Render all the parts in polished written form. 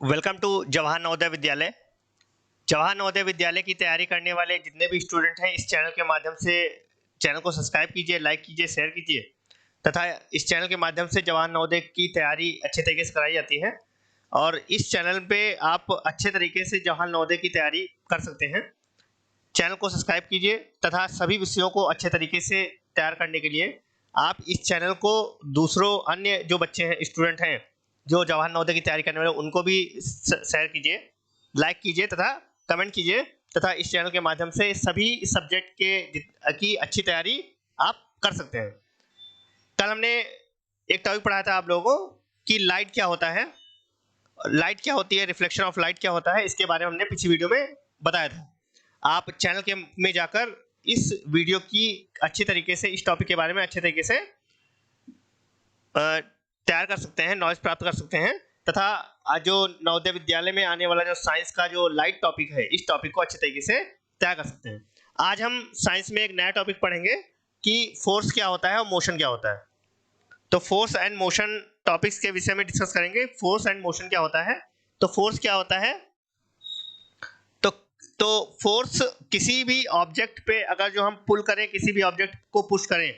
Welcome to Jawahar Navodaya Vidyalaya. Jawahar Navodaya Vidyalaya की तैयारी करने वाले जितने भी स्टूडेंट हैं इस चैनल के माध्यम से चैनल को सब्सक्राइब कीजिए, लाइक कीजिए, शेयर कीजिए तथा इस चैनल के माध्यम से जवाहर नवोदय की तैयारी अच्छे तरीके से कराई जाती है और इस चैनल पे आप अच्छे तरीके से जवाहर नवोदय की तैयारी कर सकते हैं। चैनल को सब्सक्राइब कीजिए तथा सभी विषयों को अच्छे तरीके से तैयार करने के लिए आप इस चैनल को दूसरों अन्य जो बच्चे हैं, स्टूडेंट हैं जो जवाहर नवोदय की तैयारी करने वाले, उनको भी शेयर कीजिए, लाइक कीजिए तथा कमेंट कीजिए तथा इस चैनल के माध्यम से सभी सब्जेक्ट की अच्छी तैयारी आप कर सकते हैं। कल हमने एक टॉपिक पढ़ाया था आप लोगों को कि लाइट क्या होता है, लाइट क्या होती है, रिफ्लेक्शन ऑफ लाइट क्या होता है, इसके बारे में हमने पिछली वीडियो में बताया था। आप चैनल के में जाकर इस वीडियो की अच्छी तरीके से, इस टॉपिक के बारे में अच्छे तरीके से तैयार कर सकते हैं, नॉलेज प्राप्त कर सकते हैं तथा जो नवोदय विद्यालय में आने वाला जो साइंस का जो लाइट टॉपिक है, इस टॉपिक को अच्छे तरीके से तैयार कर सकते हैं। आज हम साइंस में एक नया टॉपिक पढ़ेंगे कि फोर्स क्या होता है और मोशन क्या होता है। तो फोर्स एंड मोशन टॉपिक्स के विषय में डिस्कस करेंगे। फोर्स एंड मोशन क्या होता है, तो फोर्स क्या होता है, तो फोर्स किसी भी ऑब्जेक्ट पे अगर जो हम पुल करें, किसी भी ऑब्जेक्ट को पुश करें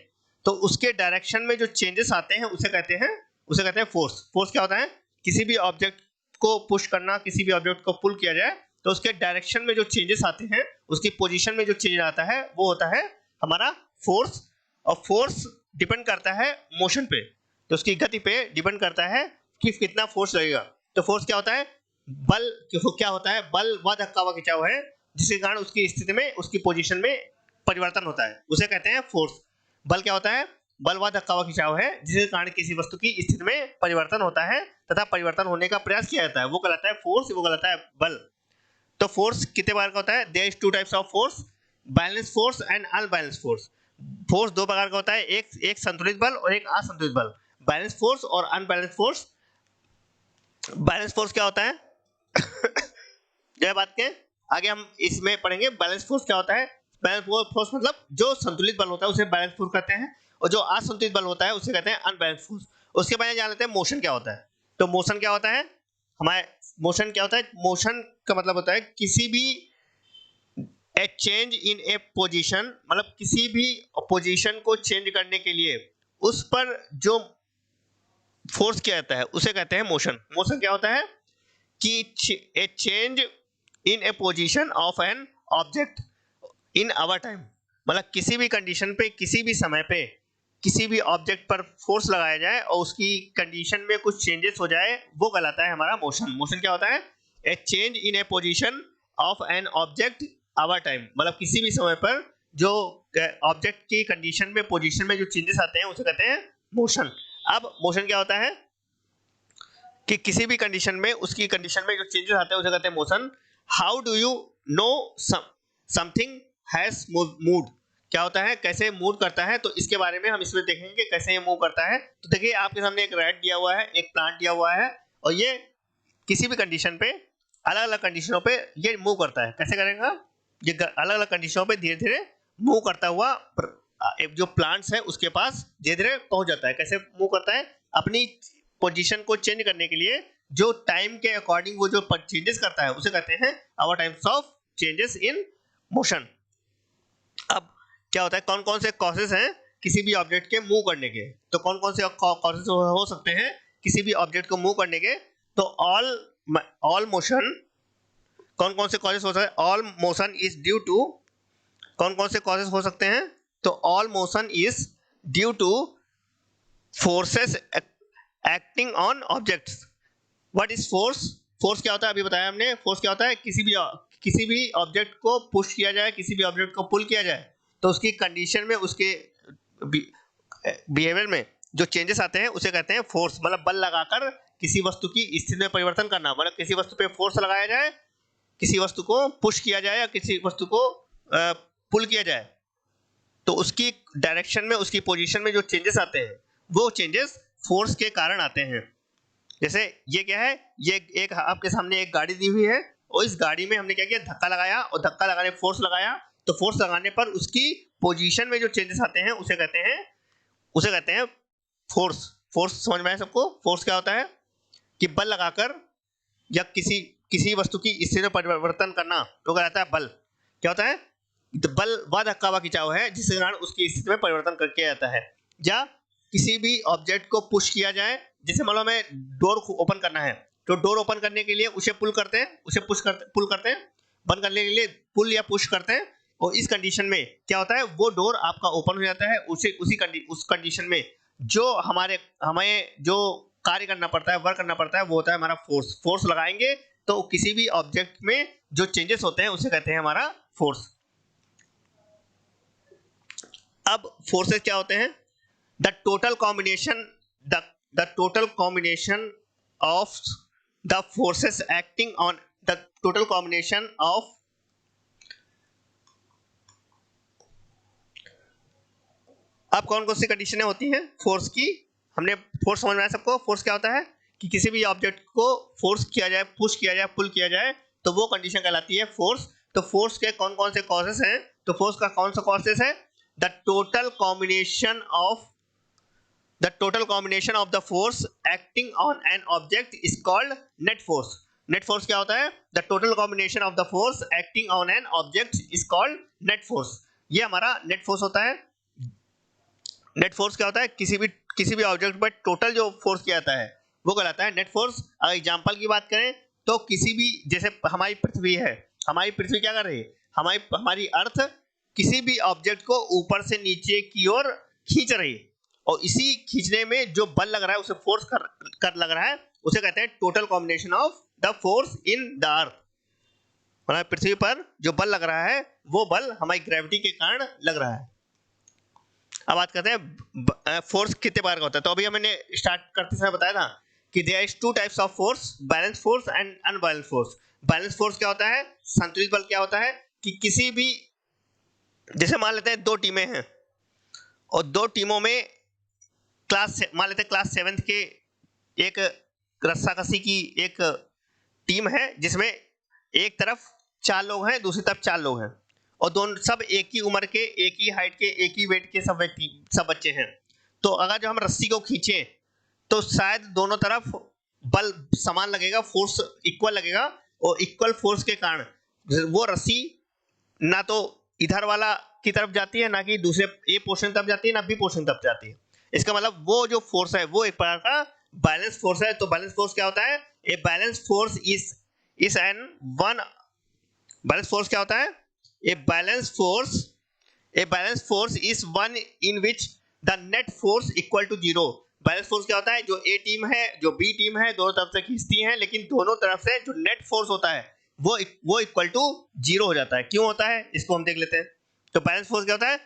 तो उसके डायरेक्शन में जो चेंजेस आते हैं उसे कहते हैं फोर्स। फोर्स क्या होता है, किसी भी ऑब्जेक्ट को पुश करना, किसी भी ऑब्जेक्ट को पुल किया जाए तो उसके डायरेक्शन में जो चेंजेस आते हैं, उसकी पोजीशन में जो चेंज आता है वो होता है हमारा फोर्स। और फोर्स डिपेंड करता है मोशन पे, तो उसकी गति पे डिपेंड करता है कि कितना फोर्स लगेगा। तो फोर्स क्या होता है, बल क्या होता है, बल व धक्का व खिंचाव है जिसके कारण उसकी स्थिति में, उसकी पोजीशन में परिवर्तन होता है, उसे कहते हैं फोर्स। बल क्या होता है, बल व धक्का व खिंचाव है जिसके कारण किसी वस्तु की स्थिति में परिवर्तन होता है तथा परिवर्तन होने का प्रयास किया जाता है, वो कहलाता है फोर्स, वो कहलाता है बल। तो फोर्स कितने प्रकार का होता है, there is two types of force, balance force and unbalance force. Force दो प्रकार का होता है, एक संतुलित बल और एक असंतुलित बल, बैलेंस फोर्स और अनबैलेंस फोर्स। बैलेंस फोर्स क्या होता है जय बात के आगे हम इसमें पढ़ेंगे बैलेंस फोर्स क्या होता है। बैलेंस फोर्स मतलब जो संतुलित बल होता है उसे बैलेंस फोर्स कहते हैं और जो असंतुलित बल होता है उसे कहते हैं अनबैलेंस फोर्स। उसके बाद जान लेते हैं मोशन क्या होता है। तो मोशन क्या होता है, हमारे मोशन क्या होता है, मोशन का मतलब होता है किसी भी ए चेंज इन ए पोजीशन, मतलब किसी भी पोजीशन को चेंज करने के लिए उस पर जो फोर्स किया जाता है उसे कहते हैं मोशन। मोशन क्या होता है कि a change in a position of an object in over time, मतलब किसी भी कंडीशन पे, किसी भी समय पे किसी भी ऑब्जेक्ट पर फोर्स लगाया जाए और उसकी कंडीशन में कुछ चेंजेस हो जाए, वो कहलाता है हमारा मोशन। मोशन क्या होता है, a change in a position of an object over time, मतलब किसी भी समय पर जो ऑब्जेक्ट की कंडीशन में, पोजीशन में जो चेंजेस आते हैं उसे कहते हैं मोशन। अब मोशन क्या होता है कि किसी भी कंडीशन में, उसकी कंडीशन में जो चेंजेस आते हैं उसे कहते हैं motion. How do you know something has moved, क्या होता है, कैसे मूव करता है, तो इसके बारे में हम इसमें देखेंगे कैसे ये मूव करता है। तो देखिए आपके सामने एक रैट दिया हुआ है, एक प्लांट दिया हुआ है और ये किसी भी कंडीशन पे, अलग अलग कंडीशनों पे ये मूव करता है। कैसे करेगा, ये अलग अलग कंडीशनों पे धीरे धीरे मूव करता हुआ एक जो प्लांट्स है उसके पास धीरे धीरे पहुंच जाता है। कैसे मूव करता है, अपनी पोजीशन को चेंज करने के लिए जो टाइम के अकॉर्डिंग वो जो चेंजेस करता है उसे कहते हैं over times of changes in motion. अब क्या होता है, कौन कौन से कॉजेस हैं किसी भी ऑब्जेक्ट के मूव करने के, तो कौन कौन से कॉजेस हो सकते हैं किसी भी ऑब्जेक्ट को मूव करने के, तो ऑल मोशन, कौन कौन से कॉजेस हो सकते हैं, all motion is due to, कौन कौन से कॉजेस हो सकते हैं, तो all motion is due to forces acting on objects. What is force, force क्या होता है अभी बताया हमने। फोर्स क्या होता है, किसी भी ऑब्जेक्ट को पुश किया जाए, किसी भी ऑब्जेक्ट को पुल किया जाए तो उसकी कंडीशन में, उसके बिहेवियर में जो चेंजेस आते हैं उसे कहते हैं फोर्स। मतलब बल लगाकर किसी वस्तु की स्थिति में परिवर्तन करना, मतलब किसी वस्तु पे फोर्स लगाया जाए, किसी वस्तु को पुश किया जाए या किसी वस्तु को पुल किया जाए तो उसकी डायरेक्शन में, उसकी पोजीशन में जो चेंजेस आते हैं वो चेंजेस फोर्स के कारण आते हैं। जैसे ये क्या है, ये एक आपके सामने एक गाड़ी दी हुई है और इस गाड़ी में हमने क्या किया, धक्का लगाया और धक्का लगाने फोर्स लगाया, तो फोर्स लगाने पर उसकी पोजीशन में जो चेंजेस आते हैं उसे कहते हैं फोर्स। फोर्स समझ में आया सबको, फोर्स क्या होता है कि बल लगाकर या किसी वस्तु की स्थिति में परिवर्तन करना तो कहलाता है बल। क्या होता है? तो बल वह धक्का व खिंचाव है जिसके कारण उसकी स्थिति में परिवर्तन करके जाता है। या किसी भी ऑब्जेक्ट को पुश किया जाए, जैसे मान लो हमें डोर ओपन करना है तो डोर ओपन करने के लिए उसे पुल करते हैं, उसे पुल करते हैं, बंद करने के लिए पुल या पुश करते हैं, और इस कंडीशन में क्या होता है, वो डोर आपका ओपन हो जाता है। उस कंडीशन में जो हमें जो कार्य करना पड़ता है, वर्क करना पड़ता है, वो होता है हमारा फोर्स। फोर्स लगाएंगे तो किसी भी ऑब्जेक्ट में जो चेंजेस होते हैं उसे कहते हैं हमारा फोर्स। अब फोर्सेस क्या होते हैं? The total combination of the forces acting on the total combination of अब कौन कौन सी कंडीशनें होती हैं फोर्स की? हमने फोर्स समझ में आया सबको। फोर्स क्या होता है कि किसी भी ऑब्जेक्ट को फोर्स किया जाए, पुश किया जाए, पुल किया जाए, तो वो कंडीशन कहलाती है फोर्स। तो फोर्स के कौन कौन से कॉजेस हैं? तो फोर्स का कौन सा कॉजेस है? The total combination of the force acting on an object is called net force. Net force क्या होता है? The total combination of the force acting on an object is called net force. ये हमारा net force होता है। Net force क्या होता है? किसी भी ऑब्जेक्ट पर टोटल जो फोर्स किया जाता है वो कहलाता है नेट फोर्स। अगर एग्जांपल की बात करें तो किसी भी, जैसे हमारी पृथ्वी है, हमारी पृथ्वी क्या कर रही है? हमारी अर्थ किसी भी ऑब्जेक्ट को ऊपर से नीचे की ओर खींच रही है, और इसी खींचने में जो बल लग रहा है, उसे फोर्स कर लग रहा है, उसे कहते हैं total combination of the force in the earth. हमारी पृथ्वी पर जो बल लग रहा है वो बल हमारी ग्रेविटी के कारण लग रहा है। अब बात करते हैं फोर्स कितने प्रकार का होता है। तो अभी हमने स्टार्ट करते समय बताया था कि there is two types of force, balance force and unbalance force. Balance force क्या होता है? संतुलित बल क्या होता है कि किसी भी, जैसे मान लेते हैं दो टीमें हैं और दो टीमों में मान लेते हैं क्लास 7th के एक रस्साकसी की एक टीम है जिसमें एक तरफ 4 लोग हैं, दूसरी तरफ 4 लोग हैं, और दोनों सब एक ही उम्र के, एक ही हाइट के, एक ही वेट के सब बच्चे हैं। तो अगर जो हम रस्सी को खींचे तो शायद दोनों तरफ बल समान लगेगा, फोर्स इक्वल लगेगा, और इक्वल फोर्स के कारण वो रस्सी ना तो इधर वाला की तरफ जाती है, ना कि दूसरे ए पोर्शन तरफ जाती है, ना बी पोर्शन तरफ जाती है। इसका मतलब वो जो फोर्स है वो एक प्रकार का बैलेंस फोर्स है। तो बैलेंस फोर्स क्या होता है? A balance force is an one. Balance force क्या होता है? A balanced force is one in which the net force equal to 0. Balance force क्या होता है? जो ए टीम है, जो बी टीम है, दोनों तरफ से खींचती हैं, लेकिन दोनों तरफ से जो नेट फोर्स होता है वो इक्वल टू 0 हो जाता है। क्यों होता है इसको हम देख लेते हैं। तो बैलेंस फोर्स क्या होता है?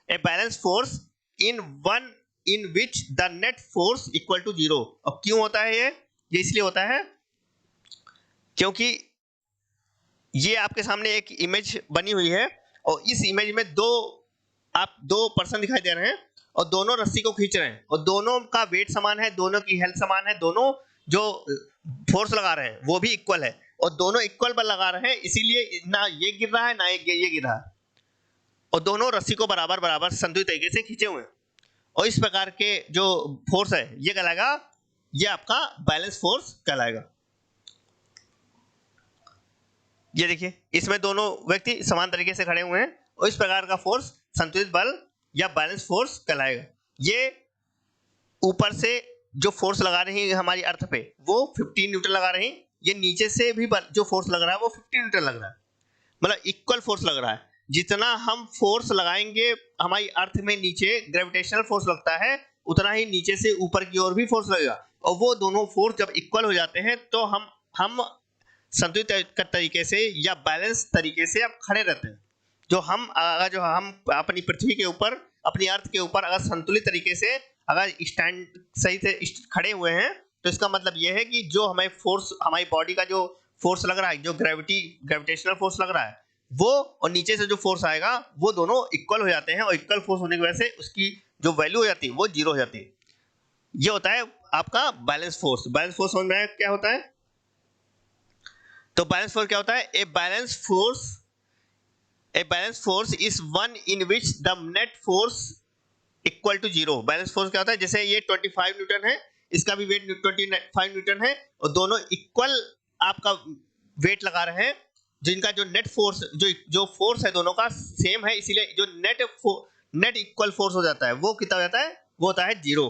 A balance force in one in which the net force equal to 0। और क्यों होता है ये इसलिए होता है क्योंकि ये आपके सामने एक इमेज बनी हुई है, और इस इमेज में दो पर्सन दिखाई दे रहे हैं, और दोनों रस्सी को खींच रहे हैं, और दोनों का वेट समान है, दोनों की हेल्थ समान है, दोनों जो फोर्स लगा रहे हैं वो भी इक्वल है, और दोनों इक्वल बल लगा रहे हैं, इसीलिए ना ये गिर रहा है ना ये गिर रहा है, और दोनों रस्सी को बराबर बराबर संतुलित तरीके से खींचे हुए हैं। और इस प्रकार के जो फोर्स है ये कहलाएगा, ये आपका बैलेंस फोर्स कहलाएगा। ये देखिए, इसमें दोनों व्यक्ति समान तरीके से खड़े हुए हैं, और इस प्रकार का फोर्स संतुलित बल या बैलेंस फोर्स कहलाएगा। ये ऊपर से जो फोर्स लगा रही है हमारी अर्थ पे वो 15 न्यूटन लगा रही है, ये नीचे से भी जो फोर्स लग रहा है वो 15 न्यूटन लग रहा है, मतलब इक्वल फोर्स लग रहा है। जितना हम फोर्स लगाएंगे हमारी अर्थ में नीचे ग्रेविटेशनल फोर्स लगता है, उतना ही नीचे से ऊपर की ओर भी फोर्स लगेगा, और वो दोनों फोर्स जब इक्वल हो जाते हैं तो हम संतुलित तरीके से या बैलेंस तरीके से आप खड़े रहते हैं। जो हम अपनी पृथ्वी के ऊपर, अपनी अर्थ के ऊपर अगर संतुलित तरीके से अगर स्टैंड सही से खड़े हुए हैं, तो इसका मतलब यह है कि जो हमें फोर्स, हमारी बॉडी का जो फोर्स लग रहा है, जो ग्रेविटेशनल फोर्स लग रहा है वो, और नीचे से जो फोर्स आएगा, वो दोनों इक्वल हो जाते हैं, और इक्वल फोर्स होने की वजह से उसकी जो वैल्यू हो जाती है वो 0 हो जाती है। ये होता है आपका बैलेंस फोर्स। बैलेंस फोर्स समझ में आया क्या होता है? तो बैलेंस फोर्स क्या होता है? A balance force is one in which the net force equal to 0। Balance force क्या होता है? जैसे ये 25 न्यूटन है, इसका भी वेट 25 न्यूटन है, और दोनों इक्वल आपका वेट लगा रहे हैं, जिनका जो नेट फोर्स जो फोर्स है दोनों का सेम है, इसीलिए जो नेट इक्वल फोर्स हो जाता है वो कितना हो जाता है, वो होता है 0।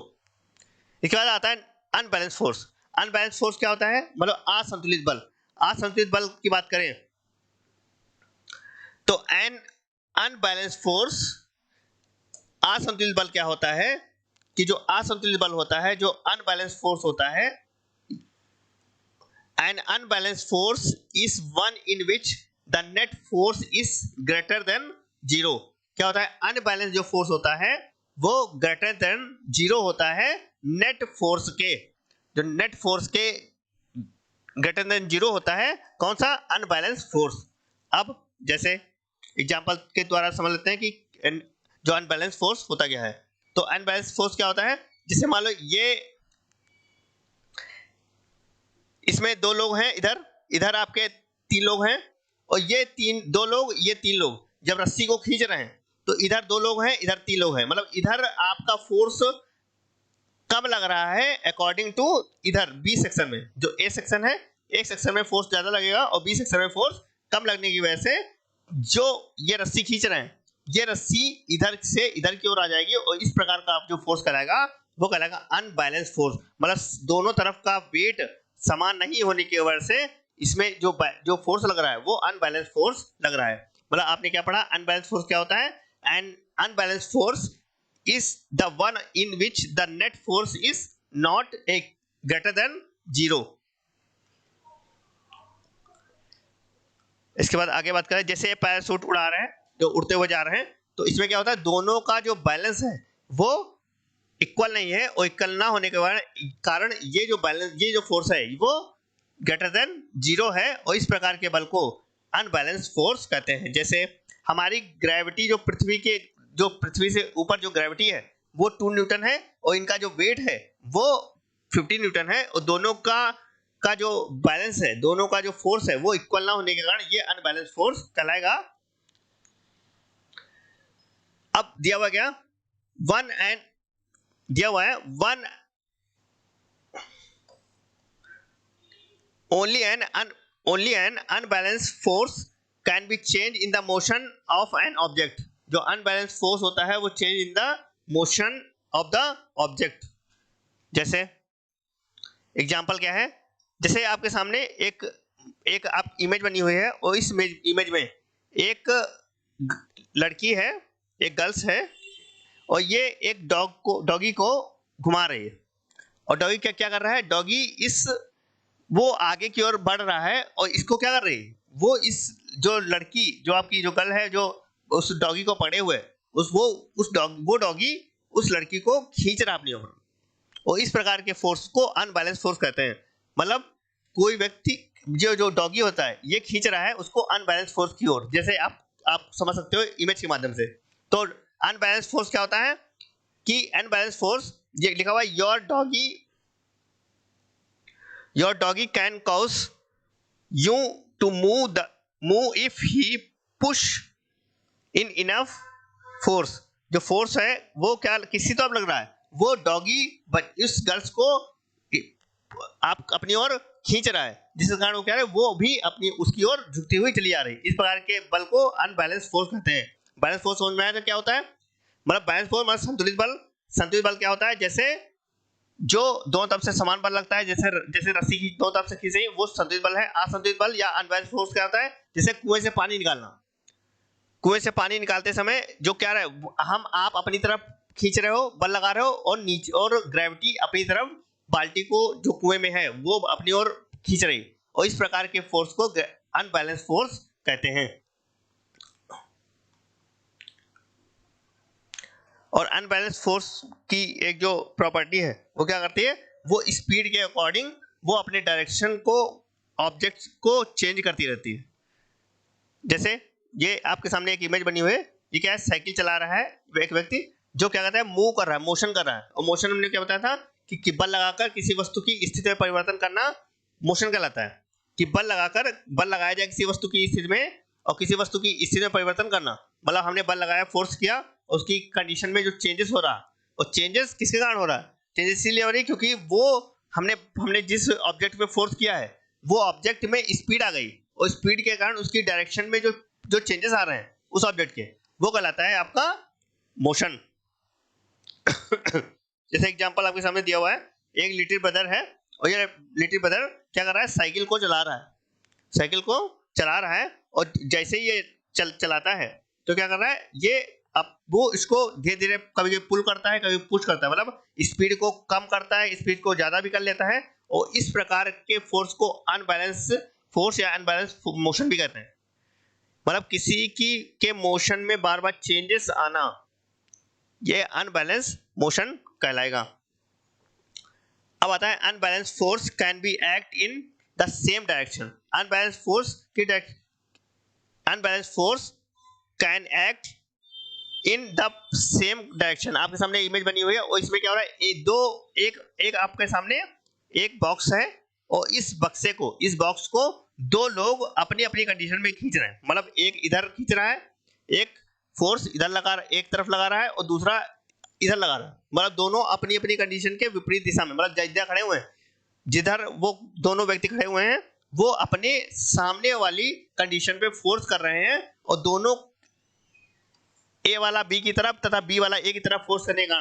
इसके बाद आता है अनबैलेंस फोर्स। अनबैलेंस फोर्स क्या होता है, मतलब असंतुलित बल। असंतुलित बल की बात करें तो एन अनबैलेंस फोर्स, असंतुलित बल क्या होता है कि जो असंतुलित बल होता है, जो अनबैलेंस फोर्स होता है, an unbalanced force is one in which the net force is greater than 0। क्या होता है, अनबैलेंस जो फोर्स होता है वो ग्रेटर देन 0 होता है नेट फोर्स के, जो नेट फोर्स के ग्रेटर देन 0 होता है कौन सा, अनबैलेंस फोर्स। अब जैसे एग्जांपल के द्वारा समझ लेते हैं कि जो अनबैलेंस फोर्स होता क्या है। तो अनबैलेंस फोर्स क्या होता है, जैसे मान लो ये इसमें 2 लोग हैं, इधर आपके 3 लोग हैं, और ये 2 लोग ये 3 लोग जब रस्सी को खींच रहे हैं तो इधर 2 लोग हैं, इधर 3 लोग हैं, मतलब इधर आपका फोर्स कम लग रहा है अकॉर्डिंग टू इधर बी सेक्शन में। जो ए सेक्शन है, एक सेक्शन में फोर्स ज्यादा लगेगा और बी सेक्शन में फोर्स कम लगने की वजह से जो ये रस्सी खींच रहे हैं, ये रस्सी इधर से इधर की ओर आ जाएगी, और इस प्रकार का आप जो फोर्स कहलाएगा वो कहलाएगा अनबैलेंस फोर्स। मतलब दोनों तरफ का वेट समान नहीं होने की वजह से इसमें जो फोर्स लग रहा है वो अनबैलेंस फोर्स लग रहा है। मतलब आपने क्या पढ़ा, अनबैलेंस फोर्स क्या होता है, and unbalance force is the one in which the net force is not a greater than 0। इसके बाद आगे बात करें, जैसे पैराशूट उड़ा रहे हैं, जो उड़ते हुए जा रहे हैं, तो इसमें क्या होता है, दोनों का जो बैलेंस है वो इक्वल नहीं है, और इक्वल ना होने के कारण ये जो बैलेंस, ये जो फोर्स है वो ग्रेटर देन 0 है, और इस प्रकार के बल को अनबैलेंस फोर्स कहते हैं। जैसे हमारी ग्रेविटी जो पृथ्वी से ऊपर जो ग्रेविटी है वो 2 न्यूटन है, और इनका जो वेट है वो 50 न्यूटन है, और दोनों का जो बैलेंस है, दोनों का जो फोर्स है वो इक्वल ना होने के कारण ये अनबैलेंस फोर्स कहलाएगा। अब दिया हुआ क्या, दिया हुआ है only an unbalanced force can be changed in the motion of an object। जो अनबैलेंस फोर्स होता है वो change in the motion of the object. जैसे एग्जांपल क्या है, जैसे आपके सामने एक आप इमेज बनी हुई है, और इस इमेज में एक लड़की है, एक गर्ल्स है, और ये एक डॉगी को घुमा रही है, और डॉगी क्या कर रहा है, डॉगी वो आगे की ओर बढ़ रहा है, और इसको क्या कर रही है, वो इस जो लड़की, जो आपकी जो गर्ल है, जो उस डॉगी को पकड़े हुए, वो डॉगी उस लड़की को खींच रहा अपनी ओर, और इस प्रकार के फोर्स को अनबैलेंस फोर्स कहते हैं। मतलब कोई व्यक्ति जो डॉगी होता है ये खींच रहा है उसको अनबैलेंस फोर्स की ओर, जैसे आप समझ सकते हो इमेज के माध्यम से। तो अनबैलेंस फोर्स क्या होता है कि अनबैलेंस फोर्स, ये लिखा हुआ है, your doggy can cause you to move if he push in enough force. जो फोर्स है वो क्या किसी तो अब लग रहा है, वो डॉगी इस गर्ल्स को आप अपनी ओर खींच रहा है, जिस कारण वो क्या है, वो भी अपनी उसकी ओर झुकती हुई चली जा रही। इस प्रकार के बल को अनबैलेंस फोर्स कहते हैं। बैलेंस फोर्स समझ में आया तो क्या होता है, मतलब बैलेंस फोर्स मतलब संतुलित बल। संतुलित बल क्या होता है, जैसे जो दोनों तरफ से समान बल लगता है, जैसे रस्सी की दो तरफ से खींची, वो संतुलित बल है। असंतुलित बल या अनबैलेंस फोर्स क्या होता है, जैसे कुएं से पानी निकालना, कुएं से पानी निकालते समय जो क्या रहे, आप अपनी तरफ खींच रहे हो, बल लगा रहे हो, और नीचे और ग्रेविटी अपनी तरफ बाल्टी को जो कुएं में है वो अपनी ओर खींच रही, और इस प्रकार के फोर्स को अनबैलेंस फोर्स कहते हैं। और अनबैलेंस फोर्स की एक जो प्रॉपर्टी है वो क्या करती है, वो स्पीड के अकॉर्डिंग वो अपने डायरेक्शन को, ऑब्जेक्ट्स को चेंज करती रहती है। जैसे ये आपके सामने एक इमेज बनी हुई है, ये क्या है, साइकिल चला रहा है एक व्यक्ति, जो क्या करता है, मूव कर रहा है, मोशन कर रहा है। और मोशन हमने क्या बताया था कि बल लगाकर किसी वस्तु की स्थिति में परिवर्तन करना मोशन कहलाता है। कि बल लगाया जाए किसी वस्तु की स्थिति में, और किसी वस्तु की स्थिति में परिवर्तन करना, मतलब हमने बल लगाया, फोर्स किया, उसकी कंडीशन में जो चेंजेस हो रहा, और चेंजेस किसके कारण हो रहा है, चेंजेस इसलिए हो रही क्योंकि वो हमने जिस ऑब्जेक्ट पे फोर्स किया है वो ऑब्जेक्ट में स्पीड आ गई और स्पीड के कारण उसकी डायरेक्शन में जो जो चेंजेस आ रहे हैं उस ऑब्जेक्ट के, वो कहलाता है आपका मोशन। जैसे एग्जांपल आपके सामने दिया हुआ है, एक लिटिल ब्रदर है और ये लिटिल ब्रदर क्या कर रहा है, साइकिल को चला रहा है, साइकिल को चला रहा है और जैसे ही ये चलाता है तो क्या कर रहा है, ये अब वो इसको धीरे धीरे कभी पुल करता है, कभी पुश करता है, मतलब स्पीड को कम करता है, स्पीड को ज्यादा भी कर लेता है, और इस प्रकार के फोर्स को अनबैलेंस फोर्स या अनबैलेंस मोशन भी कहते हैं। मतलब किसी की के मोशन में बार बार चेंजेस आना, ये अनबैलेंस मोशन कहलाएगा। अब आता है unbalance force can be act in the same direction. Unbalance force की unbalance force can act in the same direction. आपके सामने इमेज बनी हुई है और इसमें क्या हो रहा है, एक आपके सामने एक बॉक्स है और इस बॉक्स को दो लोग अपनी अपनी कंडीशन में खींच रहे हैं। मतलब एक इधर खींच रहा है, एक फोर्स इधर लगा, एक तरफ लगा रहा है और दूसरा इधर लगा रहा है, मतलब दोनों अपनी अपनी कंडीशन के विपरीत दिशा में, मतलब जिधर खड़े हुए हैं, जिधर वो दोनों व्यक्ति खड़े हुए हैं वो अपने सामने वाली कंडीशन पे फोर्स कर रहे हैं और दोनों ए वाला बी की तरफ तथा बी वाला ए की तरफ फोर्स करने का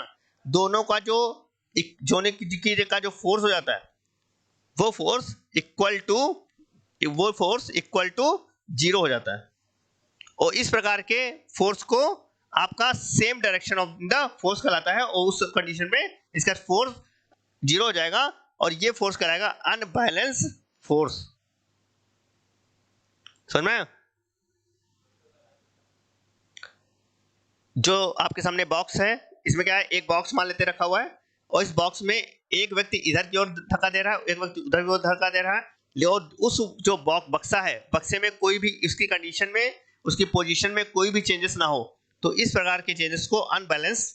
दोनों का जो जोने का जो फोर्स हो जाता है वो फोर्स इक्वल टू 0 हो जाता है। और इस प्रकार के फोर्स को आपका same direction of the force कहलाता है और उस कंडीशन में इसका फोर्स 0 हो जाएगा और ये फोर्स कहलाएगा अनबैलेंस फोर्स। समझ में? जो आपके सामने बॉक्स है, इसमें क्या है, एक बॉक्स मान लेते रखा हुआ है और इस बॉक्स में एक व्यक्ति इधर की ओर धक्का दे रहा है, एक व्यक्ति उधर की ओर धक्का दे रहा है, और उस जो बक्सा है, बक्से में कोई भी इसकी कंडीशन में, उसकी पोजीशन में कोई भी चेंजेस ना हो, तो इस प्रकार के चेंजेस को अनबैलेंस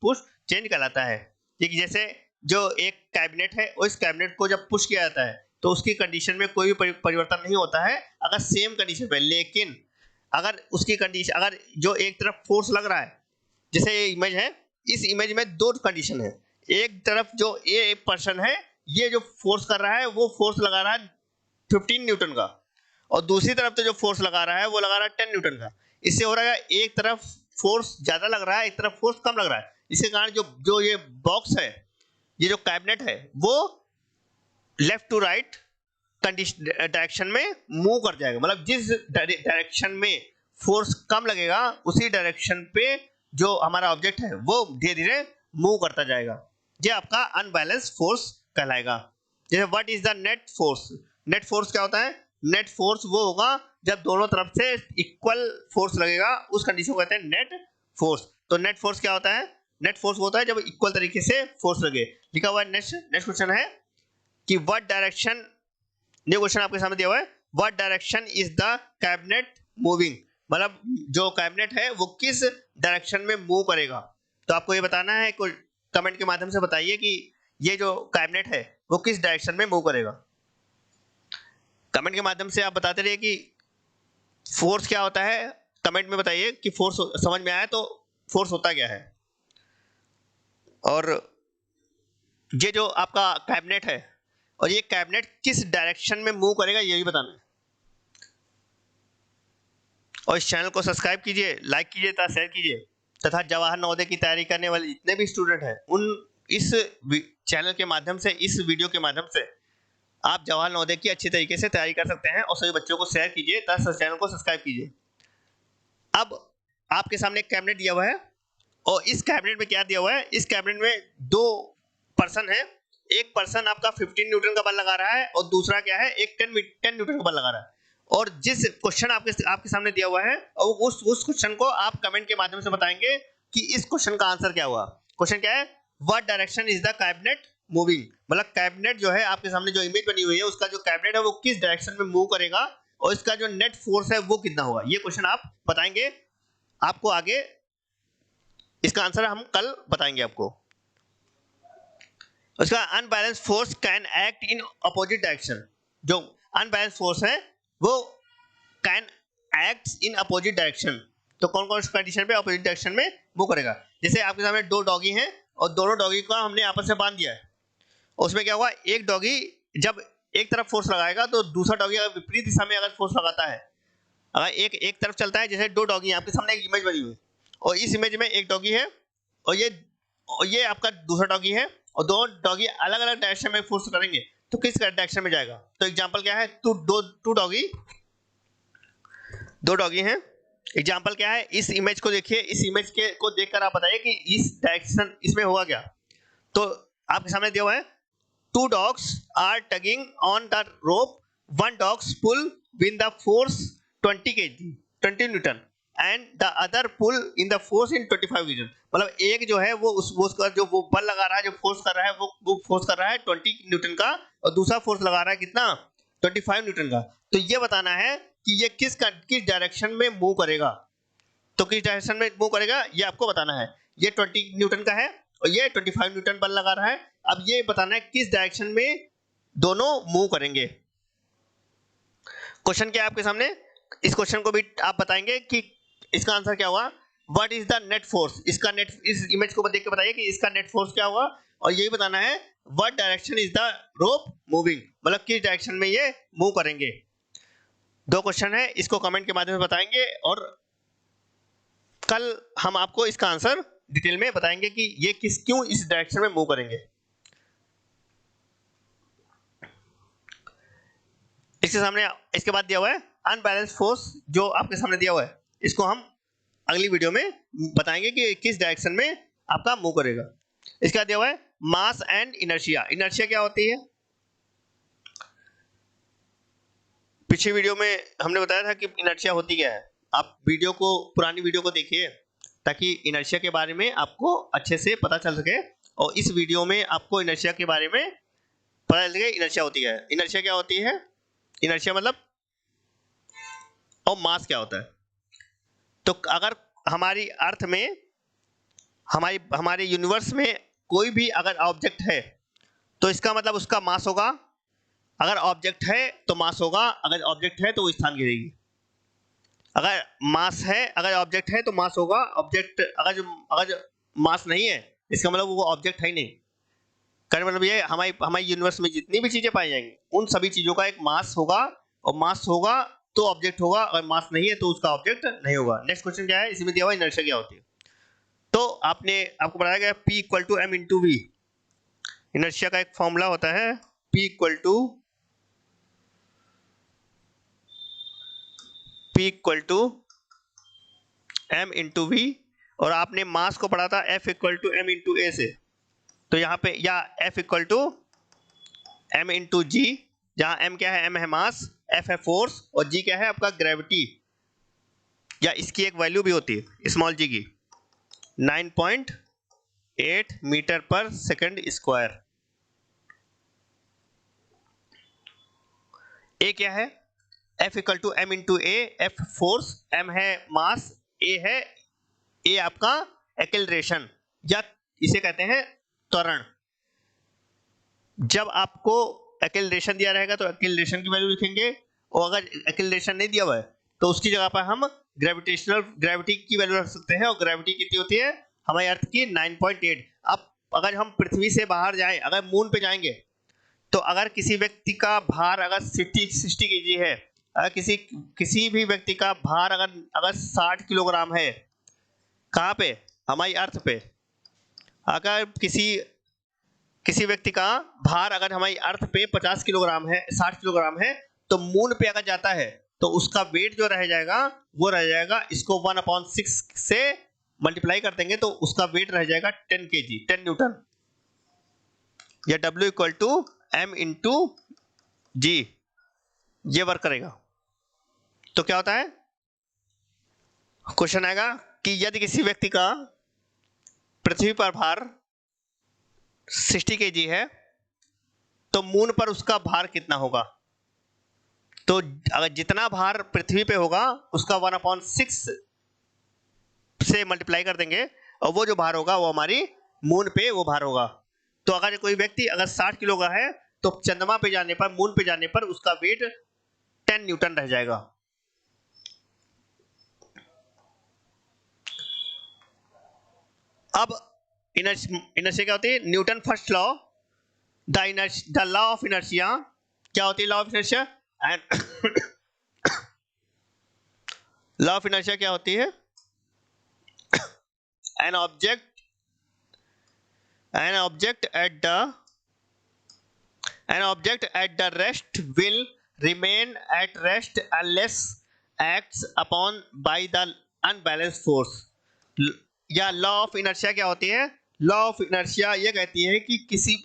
पुश चेंज कहलाता है। जैसे जो एक कैबिनेट है और इस कैबिनेट को जब पुश किया जाता है तो उसकी कंडीशन में कोई भी परिवर्तन नहीं होता है अगर सेम कंडीशन पे, लेकिन अगर उसकी कंडीशन, अगर जो एक तरफ फोर्स लग रहा है, जैसे ये इमेज है, इस इमेज में दो कंडीशन है, एक तरफ जो ए पर्सन है ये जो फोर्स कर रहा है वो फोर्स लगा रहा है 15 न्यूटन का, और दूसरी तरफ तो जो फोर्स लगा रहा है वो लगा रहा है 10 न्यूटन का। इससे हो रहा है एक तरफ फोर्स ज्यादा लग रहा है, एक तरफ फोर्स कम लग रहा है। इसके कारण जो ये बॉक्स है, ये जो कैबिनेट है, वो लेफ्ट टू राइट डायरेक्शन में मूव कर जाएगा। मतलब जिस डायरेक्शन में फोर्स कम लगेगा उसी डायरेक्शन पे जो हमारा ऑब्जेक्ट है वो धीरे धीरे मूव करता जाएगा। ये आपका अनबैलेंस फोर्स कहलाएगा। जैसे what is the net force? Net force क्या होता है? नेट फोर्स वो होगा जब दोनों तरफ से इक्वल फोर्स लगेगा, उस कंडीशन को कहते हैं नेट फोर्स। तो नेट फोर्स क्या होता है? नेट फोर्स होता है जब इक्वल तरीके से फोर्स लगे। लिखा हुआ है नेक्स्ट क्वेश्चन है कि व्हाट डायरेक्शन, ये क्वेश्चन आपके सामने दिया हुआ है, what direction is the cabinet moving? मतलब जो कैबिनेट है वो किस डायरेक्शन में मूव करेगा। तो आपको ये बताना है, कोई कमेंट के माध्यम से बताइए कि ये जो कैबिनेट है वो किस डायरेक्शन में मूव करेगा। कमेंट के माध्यम से आप बताते रहिए कि फोर्स क्या होता है, कमेंट में बताइए कि फोर्स समझ में आया तो फोर्स होता क्या है। और ये जो आपका कैबिनेट है और ये कैबिनेट किस डायरेक्शन में मूव करेगा ये भी बताना है। और इस चैनल को सब्सक्राइब कीजिए, लाइक कीजिए तथा शेयर कीजिए, तथा जवाहर नवोदय की तैयारी करने वाले जितने भी स्टूडेंट हैं उन इस चैनल के माध्यम से, इस वीडियो के माध्यम से आप जवाहर नवोदय की अच्छी तरीके से तैयारी कर सकते हैं। और सभी बच्चों को शेयर कीजिए तथा चैनल को सब्सक्राइब कीजिए। अब आपके सामने एक कैबिनेट दिया हुआ है और इस कैबिनेट में क्या दिया हुआ है, इस कैबिनेट में दो पर्सन है, एक पर्सन आपका 15 न्यूटन का बल लगा रहा है और दूसरा क्या है, एक 10 न्यूटन का बल लगा रहा है। और जिस क्वेश्चन आपके सामने दिया हुआ है और उस क्वेश्चन को आप कमेंट के माध्यम से बताएंगे कि इस क्वेश्चन का आंसर क्या हुआ। क्वेश्चन क्या है, what direction is the cabinet moving? मतलब कैबिनेट जो है आपके सामने जो इमेज बनी हुई है उसका जो कैबिनेट है वो किस डायरेक्शन में मूव करेगा और इसका जो नेट फोर्स है वो कितना होगा। ये क्वेश्चन आप बताएंगे, आपको आगे इसका आंसर हम कल बताएंगे आपको। उसका unbalance force can act in opposite direction. जो अनबैलेंस फोर्स है वो can act in opposite direction. तो कौन कौन सी कंडीशन पे अपोजिट डायरेक्शन में मूव करेगा? जैसे आपके सामने दो डॉगी हैं और दोनों डॉगी को हमने आपस में बांध दिया है। उसमें क्या हुआ, एक डॉगी जब एक तरफ फोर्स लगाएगा तो दूसरा डॉगी अगर विपरीत दिशा में अगर फोर्स लगाता है, अगर एक तरफ चलता है, जैसे दो डॉगी हैं आपके सामने एक इमेज बनी हुई और इस इमेज में एक डॉगी है और ये आपका दूसरा डॉगी है और दोनों डॉगी अलग अलग डायरेक्शन में फोर्स करेंगे तो किस डायरेक्शन में जाएगा? तो एग्जांपल क्या है, दो डॉगी हैं। एग्जांपल क्या है, इस इमेज को देखिए, इस इमेज को देखकर आप बताइए कि इस डायरेक्शन इसमें होगा क्या। तो आपके सामने दिया हुआ है, 2 dogs are tugging on the rope, 1 dog pull with the force 20 Newton and the other pull in the force in 25 Newton। मतलब एक जो है वो उसका जो वो बल लगा रहा है, जो फोर्स कर रहा है वो फोर्स कर रहा है 20 न्यूटन का और दूसरा फोर्स लगा रहा है कितना, 25 न्यूटन का। तो ये बताना है कि ये किस डायरेक्शन में मूव करेगा। तो किस डायरेक्शन में मूव करेगा ये आपको बताना है। ये 20 न्यूटन का है और ये 25 न्यूटन बल लगा रहा है। अब ये बताना है किस डायरेक्शन में दोनों मूव करेंगे। क्वेश्चन क्या है आपके सामने, इस क्वेश्चन को भी आप बताएंगे कि इसका आंसर क्या हुआ। What is the net force, इसका नेट, इस इमेज को देख के बताइए कि इसका नेट फोर्स क्या होगा और यही बताना है what direction is the rope moving, मतलब किस डायरेक्शन में ये मूव करेंगे। 2 क्वेश्चन है, इसको कमेंट के माध्यम से बताएंगे और कल हम आपको इसका आंसर डिटेल में बताएंगे कि ये क्यों इस डायरेक्शन में मूव करेंगे। इसके सामने, इसके बाद दिया हुआ है अनबैलेंस फोर्स, जो आपके सामने दिया हुआ है, इसको हम अगली वीडियो में बताएंगे कि किस डायरेक्शन में आपका मूव करेगा। इसके बाद दिया हुआ है मास एंड इनर्शिया। इनर्शिया क्या होती है, पिछली वीडियो में हमने बताया था कि इनर्शिया होती क्या है। आप वीडियो को, पुरानी वीडियो को देखिए ताकि इनर्शिया के बारे में आपको अच्छे से पता चल सके और इस वीडियो में आपको इनर्शिया के बारे में पता चल सके इनर्शिया होती है। इनर्शिया क्या होती है, इनर्शिया मतलब, और मास क्या होता है। तो अगर हमारी अर्थ में, हमारे यूनिवर्स में कोई भी अगर ऑब्जेक्ट है तो इसका मतलब उसका मास होगा। अगर ऑब्जेक्ट है तो मास होगा, अगर ऑब्जेक्ट है तो वो स्थान घेरेगी। अगर मास है, अगर ऑब्जेक्ट है तो मास होगा, ऑब्जेक्ट अगर मास नहीं है इसका मतलब वो ऑब्जेक्ट है ही नहीं। कहने मतलब ये हमारी यूनिवर्स में जितनी भी चीजें पाई जाएंगी उन सभी चीजों का एक मास होगा और मास होगा तो ऑब्जेक्ट होगा, अगर मास नहीं है तो उसका ऑब्जेक्ट नहीं होगा। नेक्स्ट क्वेश्चन क्या है, इसमें दिया हुआ इनर्शिया क्या होती है। तो आपको बताया गया P equal to M into V. Inertia का एक फॉर्मूला होता है P equal to M into V और आपने मास को पढ़ा था F equal to M into A से। तो यहाँ पे या F equal to M into G, जहां m क्या है, m है मास, F है फोर्स और g क्या है आपका ग्रेविटी, या इसकी एक वैल्यू भी होती है स्मॉल g की 9.8 मीटर पर सेकंड स्क्वायर। a क्या है, F equal to M into A, F force, m है मास, a आपका एक्सेलरेशन या इसे कहते हैं त्वरण। जब आपको एक्सेलरेशन दिया रहेगा तो एक्सेलरेशन की वैल्यू लिखेंगे और अगर एक्सेलरेशन नहीं दिया हुआ है तो उसकी जगह पर हम ग्रेविटी की वैल्यू रख सकते हैं और ग्रेविटी कितनी होती है हमारी अर्थ की 9.8। अब अगर हम पृथ्वी से बाहर जाएं, अगर मून पे जाएंगे तो अगर किसी व्यक्ति का भार अगर 60 केजी है, अगर किसी भी व्यक्ति का भार अगर 60 किलोग्राम है, कहाँ पे, हमारी अर्थ पे। अगर किसी व्यक्ति का भार अगर हमारी अर्थ पे 50 किलोग्राम है, 60 किलोग्राम है, तो मून पे अगर जाता है तो उसका वेट जो रह जाएगा वो रह जाएगा, इसको 1/6 से मल्टीप्लाई कर देंगे तो उसका वेट रह जाएगा 10 kg, 10 न्यूटन, या W equal to M into G, ये वर्क करेगा। तो क्या होता है, क्वेश्चन आएगा कि यदि किसी व्यक्ति का पृथ्वी पर भार 60 kg है तो मून पर उसका भार कितना होगा। तो अगर जितना भार पृथ्वी पे होगा उसका 1/6 से मल्टीप्लाई कर देंगे और वो जो भार होगा वो हमारी मून पे वो भार होगा। तो अगर कोई व्यक्ति अगर 60 किलो का है तो चंद्रमा पे जाने पर, मून पे जाने पर उसका वेट 10 न्यूटन रह जाएगा। अब इनर्शिया क्या होती है, Newton first law, the law of inertia क्या होती है law of inertia? And law of inertia क्या होती है? an object at the rest will remain at rest unless acts upon by the unbalanced force. या लॉ ऑफ इनर्शिया क्या होती है? लॉ ऑफ इनर्शिया ये कहती है कि किसी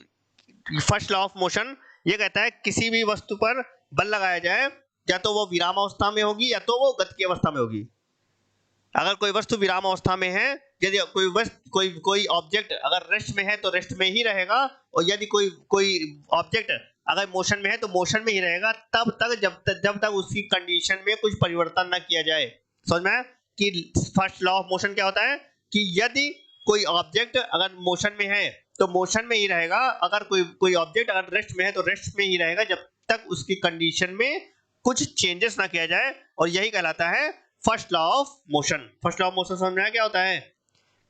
फर्स्ट लॉ ऑफ मोशन ये कहता है किसी भी वस्तु पर बल लगाया जाए या तो वो विरामावस्था में होगी या तो वो गति की अवस्था में होगी। अगर कोई वस्तु विराम अवस्था में है, यदि कोई ऑब्जेक्ट अगर रेस्ट में है तो रेस्ट में ही रहेगा, और यदि कोई ऑब्जेक्ट अगर मोशन में है तो मोशन में ही रहेगा तब तक जब तक उसकी कंडीशन में कुछ परिवर्तन न किया जाए। समझ में आया कि फर्स्ट लॉ ऑफ मोशन क्या होता है कि यदि कोई ऑब्जेक्ट अगर मोशन में है तो मोशन में ही रहेगा, अगर कोई ऑब्जेक्ट अगर रेस्ट में है तो रेस्ट में ही रहेगा जब तक उसकी कंडीशन में कुछ चेंजेस ना किया जाए, और यही कहलाता है first law of motion. First law of motion समझ में आया क्या होता है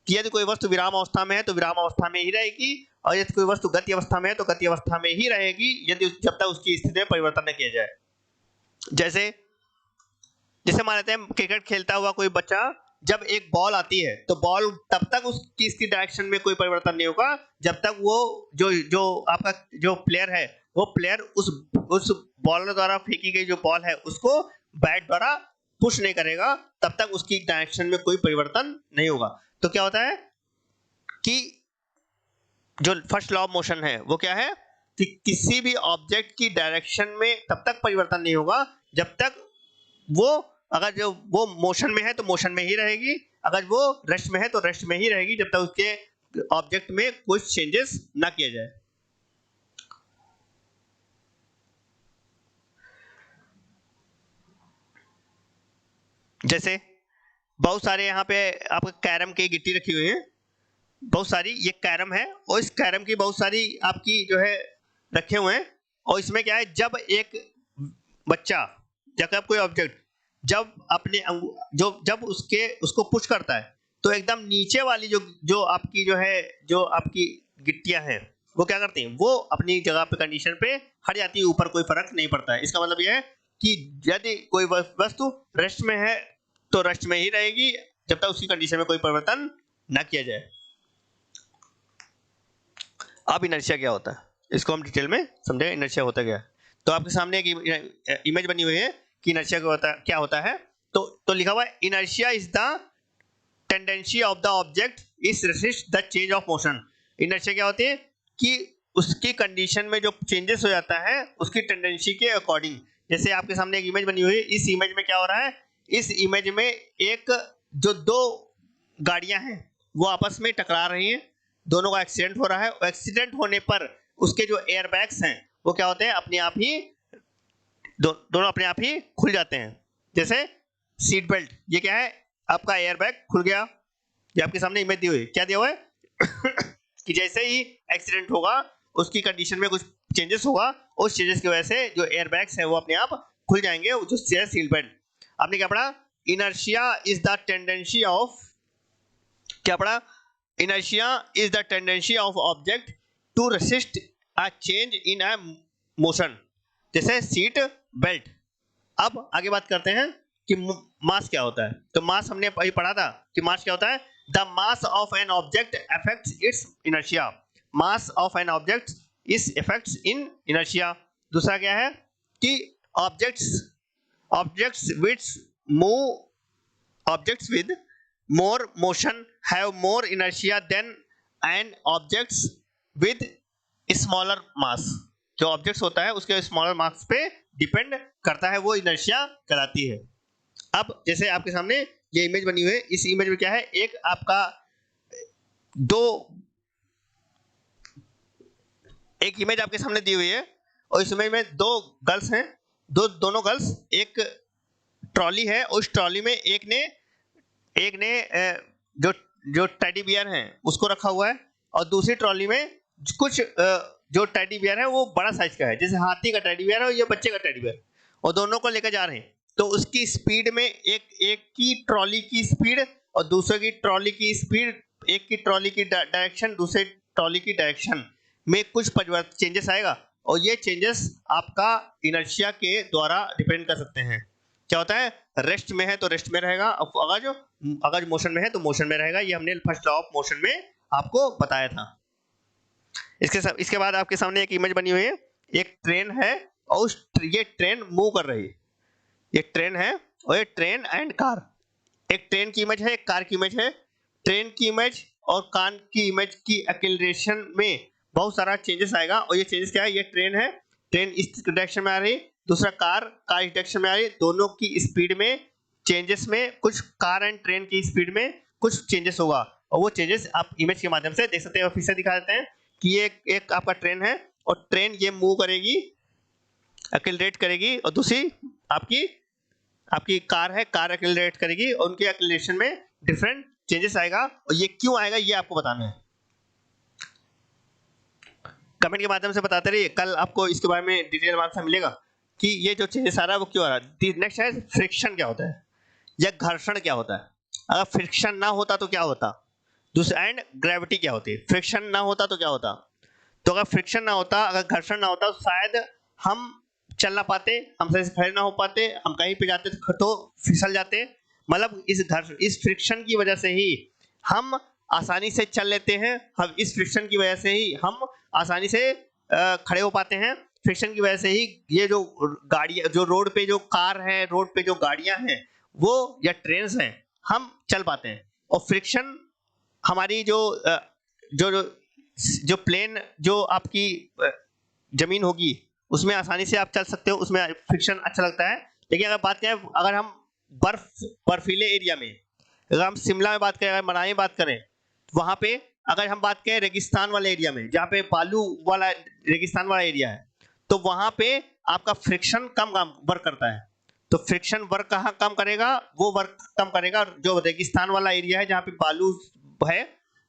कि यदि कोई वस्तु विराम अवस्था में है तो विराम अवस्था में ही रहेगी, और यदि कोई वस्तु गति अवस्था में है तो गति अवस्था में ही रहेगी यदि जब तक उसकी स्थिति में परिवर्तन न किया जाए। जैसे मान लेते हैं क्रिकेट खेलता हुआ कोई बच्चा, जब एक बॉल आती है तो बॉल तब तक उसकी डायरेक्शन में कोई परिवर्तन नहीं होगा जब तक वो जो आपका जो प्लेयर है वो प्लेयर उस बॉलर द्वारा फेंकी गई जो बॉल है उसको बैट द्वारा पुश नहीं करेगा, तब तक उसकी डायरेक्शन में कोई परिवर्तन नहीं होगा। तो क्या होता है कि जो फर्स्ट लॉ ऑफ मोशन है वो क्या है कि किसी भी ऑब्जेक्ट की डायरेक्शन में तब तक परिवर्तन नहीं होगा जब तक अगर वो मोशन में है तो मोशन में ही रहेगी, अगर वो रेस्ट में है तो रेस्ट में ही रहेगी जब तक उसके ऑब्जेक्ट में कुछ चेंजेस ना किया जाए। जैसे बहुत सारे यहाँ पे आपके कैरम की गिट्टी रखी हुई है, बहुत सारी, ये कैरम है और इस कैरम की बहुत सारी आपकी जो है रखे हुए हैं, और इसमें क्या है जब एक बच्चा जब कोई ऑब्जेक्ट जब अपने जब उसको पुश करता है तो एकदम नीचे वाली जो आपकी गिट्टियां हैं वो क्या करती हैं, वो अपनी जगह पे कंडीशन पे हट जाती है, ऊपर कोई फर्क नहीं पड़ता है। इसका मतलब यह है कि यदि कोई वस्तु रेस्ट में है तो रेस्ट में ही रहेगी जब तक उसकी कंडीशन में कोई परिवर्तन ना किया जाए। अब इनर्शिया क्या होता है इसको हम डिटेल में समझे, इनर्शिया होता क्या है। तो आपके सामने एक इमेज बनी हुई है कि इनर्शिया क्या होता है। तो लिखा हुआ है inertia is the tendency of the object is resist the change of motion. Inertia क्या होती है कि उसकी कंडीशन में जो चेंजेस हो जाता है उसकी टेंडेंसी के अकॉर्डिंग। जैसे आपके सामने एक इमेज बनी हुई है, इस इमेज में क्या हो रहा है, इस इमेज में एक जो दो गाड़ियां हैं वो आपस में टकरा रही हैं, दोनों का एक्सीडेंट हो रहा है, और एक्सीडेंट होने पर उसके जो एयरबैग्स हैं वो क्या होते हैं, अपने आप ही दोनों अपने आप ही खुल जाते हैं। जैसे सीट बेल्ट, ये क्या है, आपका एयरबैग खुल गया, ये आपके सामने इमेज दी हुई है, क्या दिया हुआ है कि जैसे ही एक्सीडेंट होगा उसकी कंडीशन में कुछ चेंजेस होगा, उस चेंजेस की वजह से जो एयरबैग्स हैं वो अपने आप खुल जाएंगे, जो सीट बेल्ट। आपने क्या पढ़ा, inertia is the tendency of, क्या पढ़ा, inertia is the tendency of object to resist a change in a motion, जैसे सीट बेल्ट। अब आगे बात करते हैं कि मास क्या होता है। तो मास हमने अभी पढ़ा था कि मास क्या होता है, the mass of an object affects its inertia, mass of an object is effects in inertia. दूसरा क्या है कि objects with more motion have more inertia than and objects with smaller mass. जो ऑब्जेक्ट्स होता है उसके स्मॉलर मास पे depend करता है, वो इनर्शिया कहलाती है। अब जैसे आपके सामने ये इमेज बनी हुई है, इस इमेज में क्या है, एक आपका एक इमेज आपके सामने दी हुई है, और इस इमेज में दो गर्ल्स हैं, दोनों गर्ल्स, एक ट्रॉली है, उस ट्रॉली में एक ने जो टेडी बियर हैं उसको रखा हुआ है, और दूसरी ट्रॉली में कुछ जो टेडी बियर है वो बड़ा साइज का है, जैसे हाथी का टेडी बियर है और ये बच्चे का टेडी बियर, और दोनों को लेकर जा रहे हैं। तो उसकी स्पीड में एक की ट्रॉली की स्पीड और दूसरे की ट्रॉली की स्पीड, एक की ट्रॉली की डायरेक्शन दूसरे ट्रॉली की डायरेक्शन में कुछ चेंजेस आएगा, और ये चेंजेस आपका इनर्शिया के द्वारा डिपेंड कर सकते हैं। क्या होता है, रेस्ट में है तो रेस्ट में रहेगा, अगर जो मोशन में है तो मोशन में रहेगा। ये हमने फर्स्ट लॉ ऑफ मोशन में आपको बताया था। इसके बाद आपके सामने एक इमेज बनी हुई है, एक ट्रेन है और ये ट्रेन मूव कर रही है। ये ट्रेन है और ये ट्रेन एंड कार, एक ट्रेन की इमेज है, एक कार की इमेज है। ट्रेन की इमेज और कार की इमेज की एक्सेलरेशन में बहुत सारा चेंजेस आएगा। और ये चेंजेस क्या है, ये ट्रेन है, ट्रेन इस डायरेक्शन में आ रही, दूसरा कार इस डायरेक्शन में आ रही, दोनों की स्पीड में चेंजेस में कुछ कार एंड ट्रेन की स्पीड में कुछ चेंजेस होगा। और वो चेंजेस आप इमेज के माध्यम से देख सकते हैं। फिर से दिखा देते हैं कि ये एक आपका ट्रेन है और ट्रेन ये मूव करेगी, एक्सेलरेट करेगी, और दूसरी आपकी कार है, कार एक्सेलरेट करेगी और उनके एक्सेलरेशन में डिफरेंट चेंजेस आएगा। और ये क्यों आएगा ये आपको बताना है, कमेंट के माध्यम से बताते रहिए। कल आपको इसके बारे में डिटेल आंसर मिलेगा कि ये जो चेंजेस आ रहा है वो क्यों आ रहा है। नेक्स्ट है फ्रिक्शन क्या होता है या घर्षण क्या होता है। अगर फ्रिक्शन ना होता तो क्या होता, दूसरा एंड ग्रेविटी क्या होती है। फ्रिक्शन ना होता तो क्या होता, तो अगर फ्रिक्शन ना होता, अगर घर्षण ना होता तो शायद हम चल ना पाते, हम सही से खड़े ना हो पाते, हम कहीं पे जाते तो फिसल जाते। मतलब इस फ्रिक्शन की वजह से ही हम आसानी से चल लेते हैं, हम इस फ्रिक्शन की वजह से ही हम आसानी से खड़े हो पाते हैं। फ्रिक्शन की वजह से ही ये जो गाड़ी, जो रोड पे जो कार है, रोड पे जो गाड़ियां हैं वो या ट्रेन्स हैं, हम चल पाते हैं। और फ्रिक्शन हमारी जो प्लेन जो आपकी जमीन होगी उसमें आसानी से आप चल सकते हो, उसमें फ्रिक्शन अच्छा लगता है। लेकिन अगर बात करें, अगर हम बर्फीले एरिया में, अगर हम शिमला में बात करें, अगर मनाली में बात करें, वहां पे अगर हम बात करें रेगिस्तान वाले एरिया में, जहाँ पे बालू वाला रेगिस्तान वाला एरिया है, तो वहां पे आपका फ्रिक्शन कम वर्क करता है। तो फ्रिक्शन वर्क कहाँ कम करेगा, वो वर्क कम करेगा जो रेगिस्तान वाला एरिया है, जहाँ पे बालू है,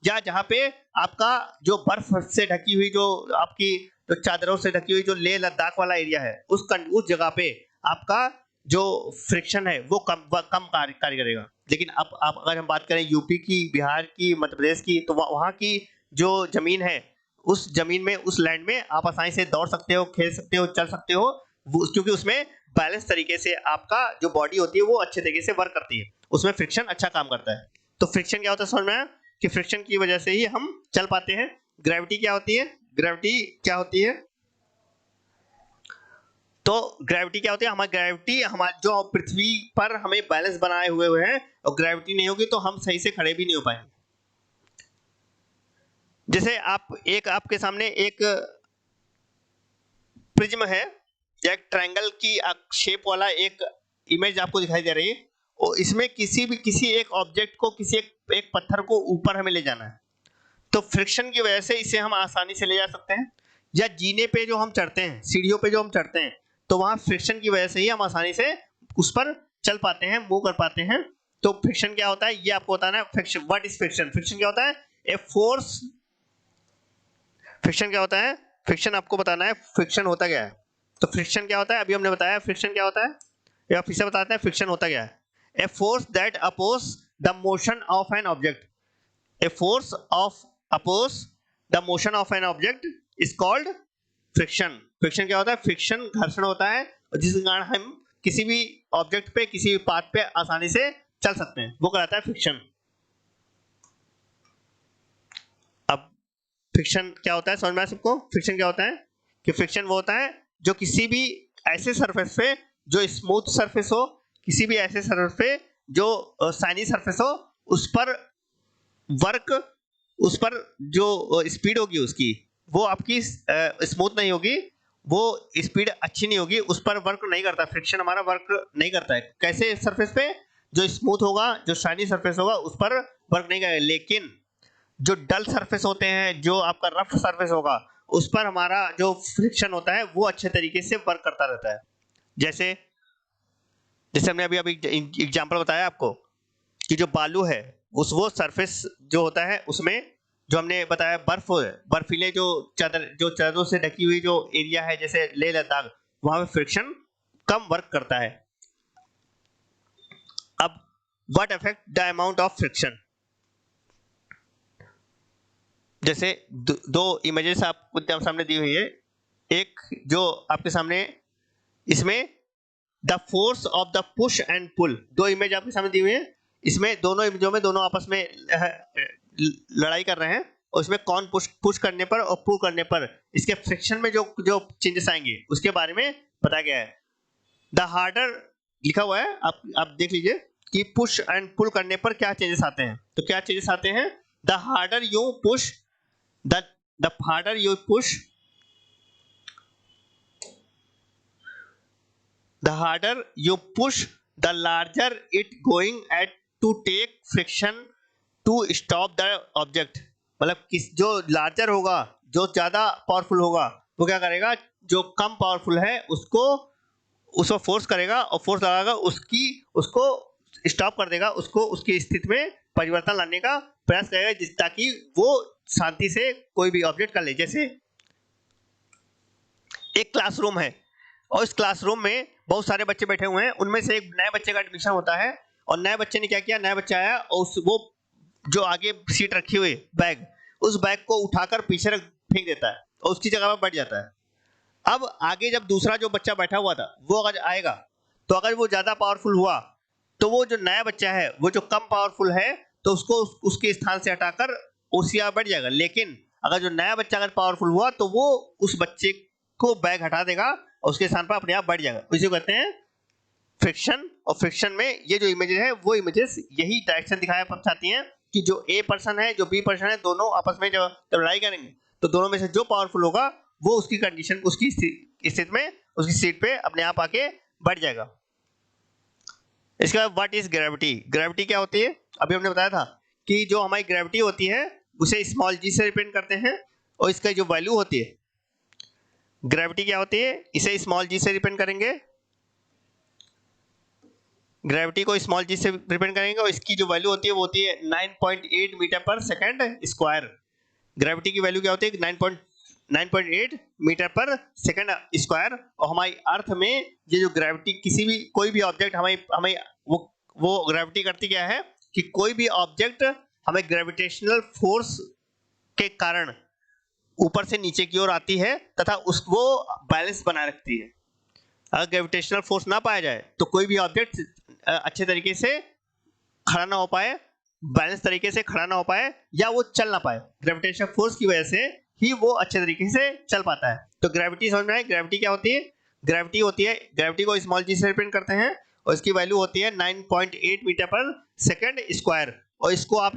या जहाँ पे आपका जो बर्फ से ढकी हुई, जो आपकी जो चादरों से ढकी हुई जो लेह लद्दाख वाला एरिया है, उस जगह पे आपका जो फ्रिक्शन है वो कम कार्य करेगा। लेकिन अब अगर हम बात करें यूपी की, बिहार की, मध्य प्रदेश की, तो वहाँ की जो जमीन है, उस जमीन में, उस लैंड में आप आसानी से दौड़ सकते हो, खेल सकते हो, चल सकते हो, क्योंकि उसमें बैलेंस तरीके से आपका जो बॉडी होती है वो अच्छे तरीके से वर्क करती है, उसमें फ्रिक्शन अच्छा काम करता है। तो फ्रिक्शन क्या होता है समझ में आया कि फ्रिक्शन की वजह से ही हम चल पाते हैं। ग्रेविटी क्या होती है, ग्रेविटी क्या होती है, तो ग्रेविटी क्या होती है, हमारी ग्रेविटी, हमारे जो पृथ्वी पर हमें बैलेंस बनाए हुए हैं, और ग्रेविटी नहीं होगी तो हम सही से खड़े भी नहीं हो पाएंगे। जैसे आपके सामने एक प्रिज्म है या एक ट्रायंगल की शेप वाला एक इमेज आपको दिखाई दे रही है, और इसमें किसी एक ऑब्जेक्ट को, किसी एक पत्थर को ऊपर हमें ले जाना है। तो फ्रिक्शन की वजह से इसे हम आसानी से ले जा सकते हैं। या जीने पे जो हम चढ़ते हैं, सीढ़ियों पे जो हम चढ़ते हैं, तो वहां फ्रिक्शन की वजह से ही हम आसानी से उस पर चल पाते हैं, मूव कर पाते हैं। तो फ्रिक्शन क्या होता है ये आपको बताना है। Friction, what is friction, friction क्या होता है, ए फोर्स। फ्रिक्शन क्या होता है, फ्रिक्शन आपको बताना है, फ्रिक्शन होता क्या है। तो फ्रिक्शन क्या होता है, अभी हमने बताया फ्रिक्शन क्या होता है, या फिर से बताते हैं फ्रिक्शन होता क्या है। A force that oppose the motion of an object, a force of oppose the motion of an object is called friction. Friction क्या होता है, फ्रिक्शन घर्षण होता है, और जिसके कारण हम किसी भी ऑब्जेक्ट पे, किसी भी पाथ पे आसानी से चल सकते हैं, वो कहलाता है फ्रिक्शन। अब फ्रिक्शन क्या होता है समझ में आया सबको। फ्रिक्शन क्या होता है कि फ्रिक्शन वो होता है जो किसी भी ऐसे सरफेस पे जो स्मूथ सरफेस हो, किसी भी ऐसे सरफेस पे जो शाइनी सरफेस हो, उस पर जो स्पीड होगी उसकी, वो आपकी स्मूथ नहीं होगी, वो स्पीड अच्छी नहीं होगी, उस पर वर्क नहीं करता, फ्रिक्शन हमारा वर्क नहीं करता है। कैसे सरफेस पे, जो स्मूथ होगा, जो शाइनी सरफेस होगा, उस पर वर्क नहीं करेगा। लेकिन जो डल सरफेस होते हैं, जो आपका रफ सरफेस होगा, उस पर हमारा जो फ्रिक्शन होता है वो अच्छे तरीके से वर्क करता रहता है। जैसे हमने अभी एग्जांपल बताया आपको कि जो बालू है, वो सरफेस जो होता है, उसमें जो हमने बताया बर्फीले जो चादरों से ढकी हुई जो एरिया है, जैसे लेह लद्दाख, वहां पे फ्रिक्शन कम वर्क करता है। अब what affect the amount of friction, जैसे दो इमेजेस आपको सामने दी हुई है, एक जो आपके सामने इसमें the force of the push and pull, दो इमेज आपके सामने दी हुई है। इसमें दोनों इमेजों में दोनों आपस में लड़ाई कर रहे हैं और इसमें कौन पुश करने पर और पुल करने पर इसके फ्रिक्शन में जो जो चेंजेस आएंगे उसके बारे में बताया गया है। द हार्डर लिखा हुआ है, आप देख लीजिए कि पुश एंड पुल करने पर क्या चेंजेस आते हैं। तो क्या चेंजेस आते हैं, the harder you push the harder you push the harder you push the larger it going at to take friction to stop the object। मतलब किस जो लार्जर होगा, जो ज्यादा पावरफुल होगा, वो क्या करेगा, जो कम पावरफुल है उसको फोर्स करेगा और फोर्स लगाएगा उसको स्टॉप कर देगा, उसको उसकी स्थिति में परिवर्तन लाने का प्रयास करेगा ताकि वो शांति से कोई भी ऑब्जेक्ट कर ले। जैसे एक क्लासरूम है और इस क्लासरूम में बहुत सारे बच्चे बैठे हुए हैं, उनमें से एक नए बच्चे का एडमिशन होता है और नए बच्चे ने क्या किया, नया बच्चा आया और वो जो आगे सीट रखी हुई बैग, उस बैग को उठाकर पीछे फेंक देता है और उसकी जगह पर बैठ जाता है। अब आगे जब दूसरा जो बच्चा बैठा हुआ था वो अगर आएगा तो अगर वो ज्यादा पावरफुल हुआ तो वो जो नया बच्चा है वो जो कम पावरफुल है तो उसको उसके स्थान से हटाकर उसी जगह बैठ जाएगा। लेकिन अगर जो नया बच्चा अगर पावरफुल हुआ तो वो उस बच्चे को बैग हटा देगा और उसके स्थान पर अपने आप बढ़ जाएगा। इसे कहते हैं फ्रिक्शन। और फ्रिक्शन में ये जो इमेजेस है वो इमेजेस यही डायरेक्शन दिखाया चाहती हैं कि जो ए पर्सन है जो बी पर्सन है दोनों आपस में जब लड़ाई करेंगे तो दोनों में से जो पावरफुल होगा वो उसकी कंडीशन उसकी स्थिति में उसकी सीट पे अपने आप आके बढ़ जाएगा। इसके बाद व्हाट इज ग्रेविटी। ग्रेविटी क्या होती है, अभी हमने बताया था कि जो हमारी ग्रेविटी होती है उसे स्मॉल जी से रिप्रेजेंट करते हैं और इसका जो वैल्यू होती है, ग्रेविटी क्या होती है, इसे स्मॉल जी से रिप्रेजेंट करेंगे, ग्रेविटी को स्मॉल जी से रिप्रेजेंट करेंगे और इसकी जो वैल्यू होती है वो होती है 9.8 मीटर पर सेकंड स्क्वायर। ग्रेविटी की वैल्यू क्या होती है, 9.8 मीटर पर सेकंड स्क्वायर। और हमारी अर्थ में ये जो ग्रेविटी किसी भी कोई भी ऑब्जेक्ट हमें वो ग्रेविटी करती क्या है कि कोई भी ऑब्जेक्ट हमें ग्रेविटेशनल फोर्स के कारण ऊपर से नीचे की ओर आती है तथा वो बैलेंस बनाए रखती है। अगर ग्रेविटेशनल फोर्स ना पाया जाए तो कोई भी ऑब्जेक्ट अच्छे तरीके से खड़ा ना हो पाए, बैलेंस तरीके से खड़ा ना हो पाए या वो चल ना पाए। ग्रेविटेशनल फोर्स की वजह से ही वो अच्छे तरीके से चल पाता है। तो ग्रेविटी समझ में आए, ग्रेविटी क्या होती है, ग्रेविटी होती है, ग्रेविटी को स्मॉल जी से रिप्रेजेंट करते हैं और इसकी वैल्यू होती है 9.8 मीटर पर सेकंड स्क्वायर। और इसको आप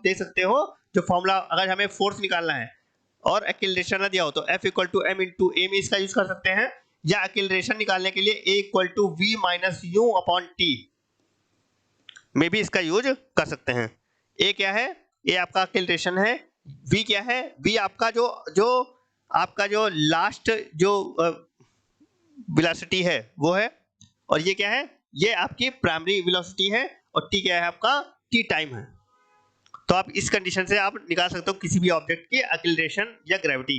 देख सकते हो, जो फॉर्मूला अगर हमें फोर्स निकालना है और एक्सीलरेशन ना दिया हो तो F = m × a में इसका यूज कर सकते हैं, या एक्सीलरेशन निकालने के लिए A = v - u/t में भी इसका यूज कर सकते हैं। A क्या है, A आपका एक्सीलरेशन है, V क्या है, V आपका जो लास्ट जो वेलोसिटी है वो है, और ये क्या है, ये आपकी प्राइमरी वेलोसिटी है, और T क्या है आपका, T टाइम है। तो आप इस कंडीशन से आप निकाल सकते हो किसी भी ऑब्जेक्ट की एक्सीलरेशन या ग्रेविटी।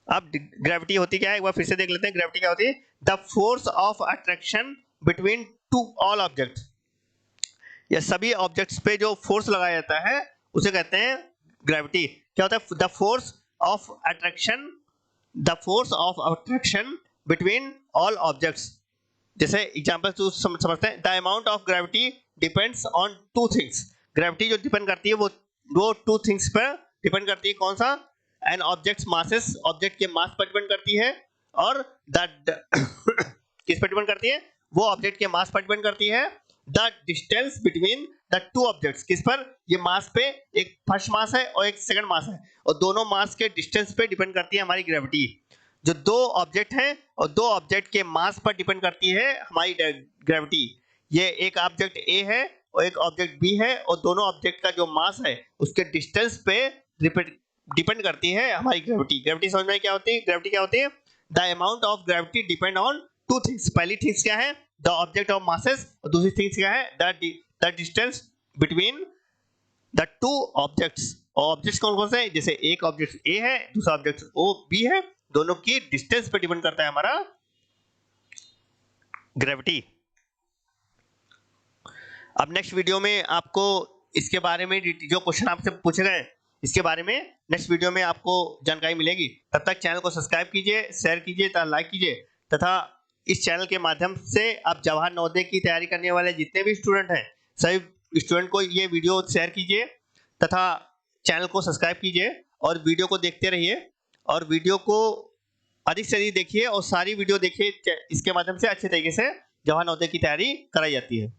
अब ग्रेविटी होती क्या है एक बार फिर से देख लेते हैं। ग्रेविटी क्या होती है, the force of attraction between two all object. या सभी ऑब्जेक्ट्स पे जो फोर्स लगाया जाता है उसे कहते हैं ग्रेविटी। क्या होता है, the force of attraction between all objects. जैसे एग्जांपल समझते हैं, the amount of gravity depends on two things. Gravity जो डिपेंड करती है वो टू थिंग्स पर डिपेंड करती है। कौन सा, एन ऑब्जेक्ट्स मासेस, ऑब्जेक्ट के मास पर डिपेंड करती है, और किस पर डिपेंड करती है, वो ऑब्जेक्ट के मास पर डिपेंड करती है। The distance between the two objects, किस पर, ये मास पे, एक फर्स्ट मास है और एक सेकंड मास है, और दोनों मास के डिस्टेंस पे डिपेंड करती है हमारी ग्रेविटी। जो दो ऑब्जेक्ट हैं और दो ऑब्जेक्ट के मास पर डिपेंड करती है हमारी ग्रेविटी। ये एक ऑब्जेक्ट ए है और एक ऑब्जेक्ट बी है, और दोनों ऑब्जेक्ट का जो मास है उसके डिस्टेंस पे डिपेंड करती है हमारी ग्रेविटी। ग्रेविटी समझ में क्या होती है, ग्रेविटी क्या होती है, the amount of gravity depend on two things. पहली थिंग्स क्या है, द ऑब्जेक्ट ऑफ मासेस, और दूसरी थिंग्स क्या है, the distance between the two objects. Objects कौन कौन से हैं, जैसे एक ऑब्जेक्ट ए है, दूसरा ऑब्जेक्ट ओ बी है, दोनों की डिस्टेंस पे डिपेंड करता है हमारा ग्रेविटी। अब नेक्स्ट वीडियो में आपको इसके बारे में जो क्वेश्चन आपसे पूछे गए इसके बारे में नेक्स्ट वीडियो में आपको जानकारी मिलेगी। तब तक चैनल को सब्सक्राइब कीजिए, शेयर कीजिए तथा लाइक कीजिए, तथा इस चैनल के माध्यम से आप जवाहर नवोदय की तैयारी करने वाले जितने भी स्टूडेंट हैं सभी स्टूडेंट को ये वीडियो शेयर कीजिए तथा चैनल को सब्सक्राइब कीजिए और वीडियो को देखते रहिए और वीडियो को अधिक से अधिक देखिए और सारी वीडियो देखिए। इसके माध्यम से अच्छे तरीके से जवाहर नवोदय की तैयारी कराई जाती है।